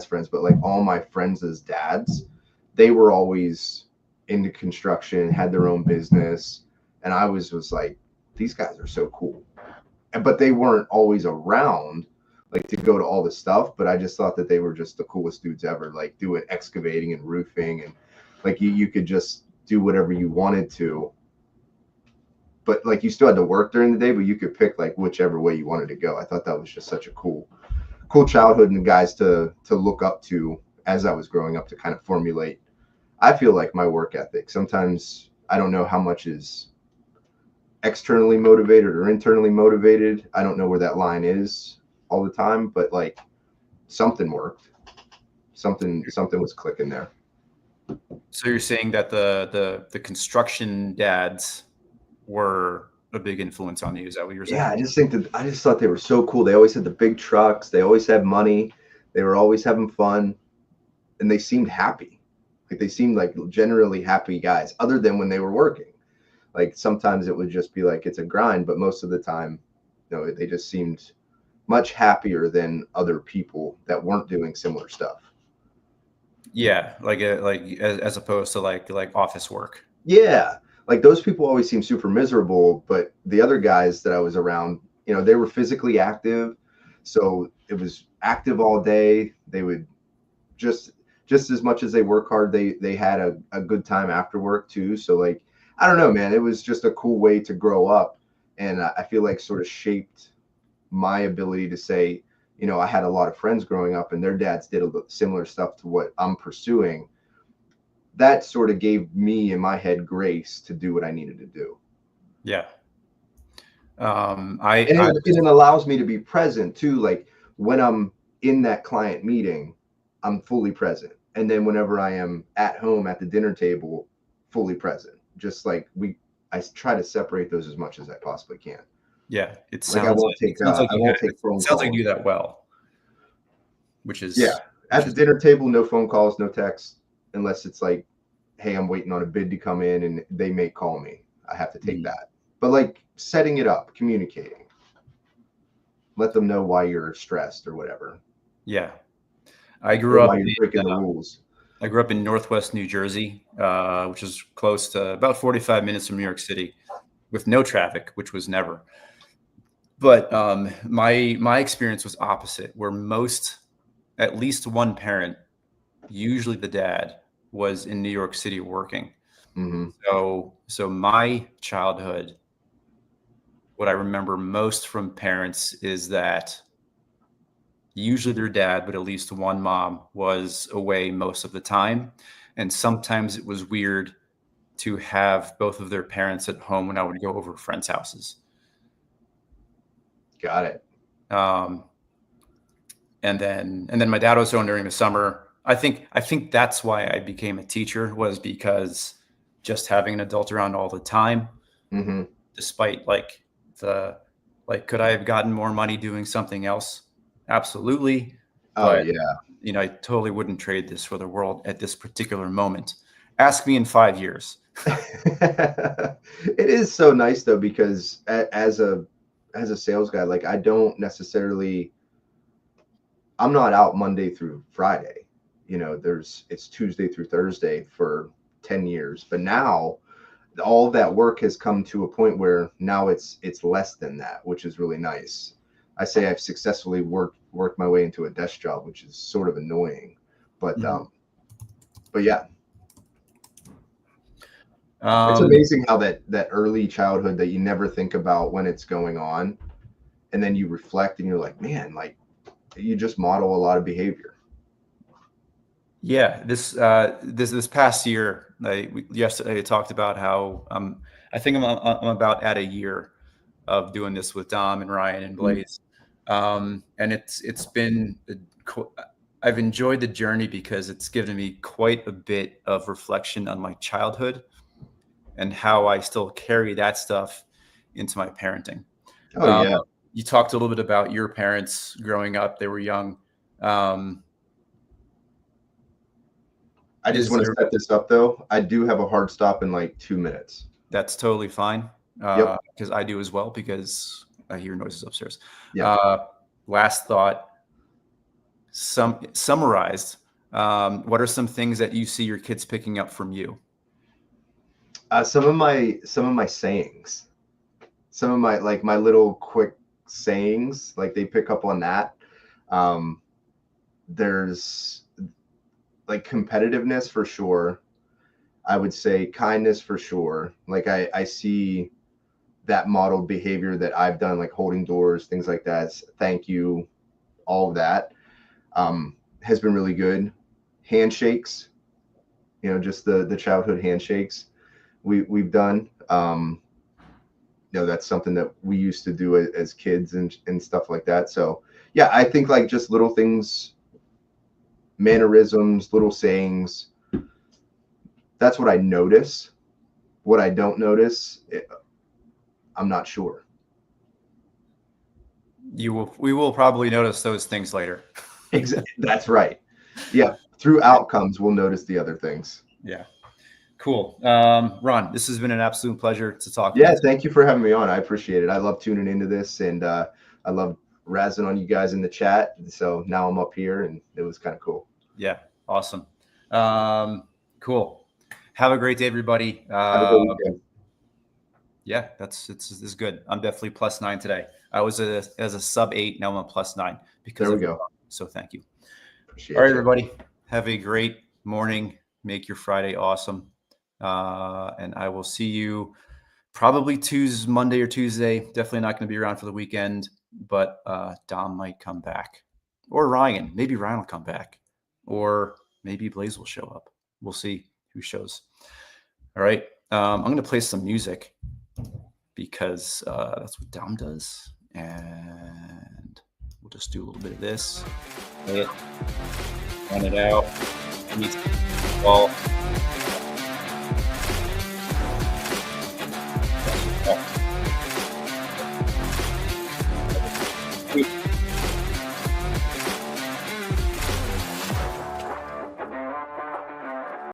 dad's friends, but like all my friends' dads, they were always into construction, had their own business. And I was like, these guys are so cool. But they weren't always around like to go to all the stuff. But I just thought that they were just the coolest dudes ever, like doing excavating and roofing. And like you could just do whatever you wanted to. But like you still had to work during the day, but you could pick like whichever way you wanted to go. I thought that was just such a cool childhood and guys to look up to as I was growing up to kind of formulate. I feel like my work ethic. Sometimes I don't know how much is externally motivated or internally motivated. I don't know where that line is all the time, but like something worked. Something was clicking there. So you're saying that the construction dads were a big influence on you. Is that what you're saying? Yeah, I just thought they were so cool. They always had the big trucks. They always had money. They were always having fun, and they seemed happy. Like they seemed like generally happy guys, other than when they were working. Like sometimes it would just be like it's a grind, but most of the time, they just seemed much happier than other people that weren't doing similar stuff. Yeah, like as opposed to like office work. Yeah, like those people always seem super miserable, but the other guys that I was around, they were physically active, so it was active all day. They would just as much as they work hard, they had a good time after work too. So like, I don't know, man, it was just a cool way to grow up, and I feel like sort of shaped my ability to say, I had a lot of friends growing up and their dads did a similar stuff to what I'm pursuing. That sort of gave me in my head grace to do what I needed to do. Yeah. It allows me to be present too. Like when I'm in that client meeting, I'm fully present. And then whenever I am at home at the dinner table, fully present. Just like I try to separate those as much as I possibly can. Yeah, it sounds like I won't take phone calls. It sounds like you do that well, which is at the dinner table, no phone calls, no texts, unless it's like, hey, I'm waiting on a bid to come in and they may call me. I have to take that. But like setting it up, communicating, let them know why you're stressed or whatever. Yeah, I grew up breaking the rules. I grew up in Northwest New Jersey, which is close to about 45 minutes from New York City, with no traffic, which was never. But my experience was opposite, where at least one parent, usually the dad, was in New York City working. Mm-hmm. So my childhood, what I remember most from parents is that usually their dad, but at least one mom, was away most of the time. And sometimes it was weird to have both of their parents at home when I would go over friends' houses. Got it. And then my dad was home during the summer. I think that's why I became a teacher, was because just having an adult around all the time, mm-hmm. Despite could I have gotten more money doing something else? Absolutely. Oh, yeah. I totally wouldn't trade this for the world at this particular moment. Ask me in 5 years. It is so nice though, because as a sales guy, like I'm not out Monday through Friday. It's Tuesday through Thursday for 10 years. But now all of that work has come to a point where now it's less than that, which is really nice. I say I've successfully worked my way into a desk job, which is sort of annoying, but yeah. It's amazing how that early childhood that you never think about when it's going on, and then you reflect and you're like, man, like you just model a lot of behavior. Yeah, this past year, yesterday I talked about how I think I'm about at a year of doing this with Dom and Ryan and Blaze, and it's been I've enjoyed the journey because it's given me quite a bit of reflection on my childhood and how I still carry that stuff into my parenting. Oh yeah. You talked a little bit about your parents growing up; they were young. I just want to set this up though. I do have a hard stop in like 2 minutes. That's totally fine. Yep. Because I do as well, because I hear noises upstairs. Yep. Last thought. summarized, what are some things that you see your kids picking up from you? Some of my sayings, some of my my little quick sayings, like they pick up on that. There's like competitiveness for sure. I would say kindness for sure. Like I see that modeled behavior that I've done, like holding doors, things like that. Thank you, all of that has been really good. Handshakes, just the childhood handshakes we've done. That's something that we used to do as kids and stuff like that. So yeah, I think like just little things, mannerisms, little sayings. That's what I notice. What I don't notice, I'm not sure. We will probably notice those things later. Exactly. That's right. Yeah. Through outcomes, we'll notice the other things. Yeah. Cool. Ron, this has been an absolute pleasure to talk. Yeah. Thank you for having me on. I appreciate it. I love tuning into this, and I love razzing on you guys in the chat. So now I'm up here, and it was kind of cool. Yeah. Awesome. Cool. Have a great day, everybody. Have a good weekend. Yeah, it's good. I'm definitely +9 today. I was as a sub-8. Now I'm a +9 because there we go. So thank you. Appreciate All right, you. everybody. Have a great morning. Make your Friday awesome. And I will see you probably Monday or Tuesday. Definitely not going to be around for the weekend, but Dom might come back, or Ryan. Maybe Ryan will come back, or maybe Blaze will show up. We'll see who shows. All right. I'm going to play some music because that's what Dom does. And we'll just do a little bit of this. Play it. Run it out. Ball.